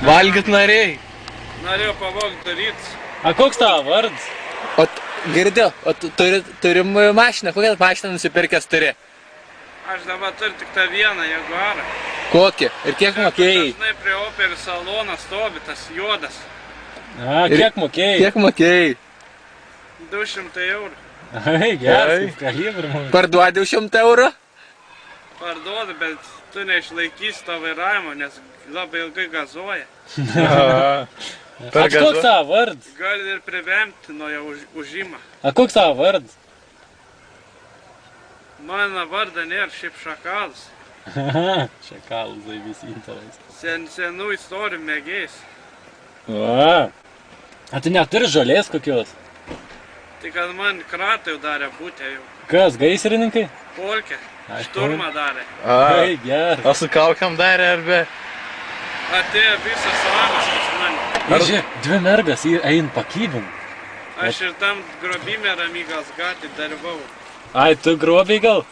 Valgyt norėjai. Norėjau pavogti darytis. A koks tavo vardas? O girdėjau, o turim mašiną, kokią mašiną nusipirkęs turi? Aš dabar turiu tik tą vieną Jaguarą. Kokį? Ir kiek mokėjai? Dažnai prie Opel salono stovi tas juodas. A, kiek mokėjai? Kiek mokėjai? 200 eurų. Ai, geras, kaip kalibrų mums. Parduodi už 100 eurų? Parduodu, bet tu neišlaikysi to vairavimo, nes labai ilgai gazuoja. A koks tavo vardas? Gali ir privemti nuo jo užimą. A koks tavo vardas? Mano vardą nėra šiaip Šakalas. Šakalas, tai visi interais. Senų istorijų mėgėjais. A tu neturi žolės kokios? Tai kad man kratai jau darė būtė jau. Kas, gaisrininkai? Polkė. Šturmą darė. Ai, geras. O su kaukam darė ar be? Atėjo visas samas pas mane. Žiūrėk, dvi mergas eina pakybim. Aš ir tam grobime Ramygals gatį dalyvau. Ai, tu grobiai gal?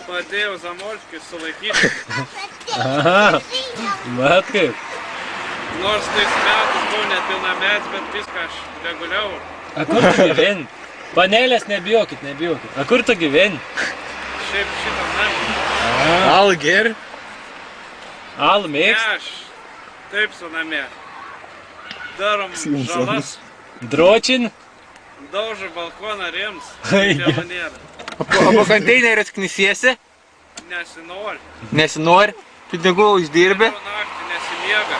Padėjau Zamolskį sulaikyti. Aha, mat kaip. Nors tais metais buvau nepilnametis, bet viską aš reguliavau. A kur tu gyveni? Panelės nebijokit, nebijokit. A kur tu gyveni? Šiaip šitą namą. Al geri? Alų Ne, mėgst? aš taip su namie. Darom žalas, Dročin? daužo balkoną rėms. Ai, Dėl nėra. O po konteinerius knisiesi? Nesinori. Nesinori? Pinigų uždirbi? Naktį nesimiega.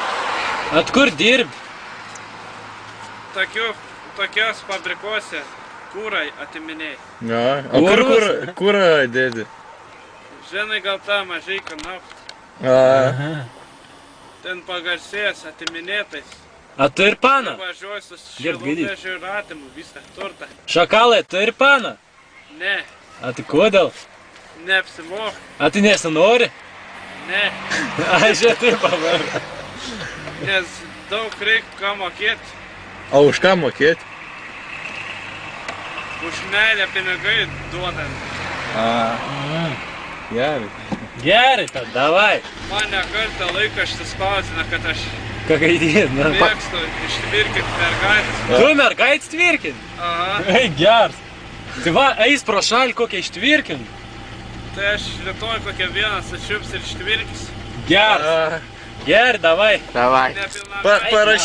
At kur dirbi? Tokios fabrikuose kūrai atiminėjai. O kur dėdi? Žinai, gal tą mažai naftą. Ten pagarsėjęs atiminėtais. A tu ir pana? Važiuoju su Girdi. šilumvežiu ir atimu visą turtą. Šakalai, tu ir pana? Ne, A tai kodėl? neapsimoka. A tai nesinori? Ne, Ai, žiūrėk, taip pavarda. nes daug reikia ką mokėti. O už ką mokėti? Už meilę pinigai duodant. Gerai. Gerai, tad davai. Mane kartą laikraštis spausdina, kad aš Ką gaidys, na. mėgstu ištvirkinti mergaitės. Tu mergaitės tvirkin? Aha, Ai, geras. Tai va, eis pro šalį kokią ištvirkin. tai aš rytoj kokią vieną sučiups ir ištvirkis. Geras. Gerai, davai. Davai. Nepilnametis. Parašyk.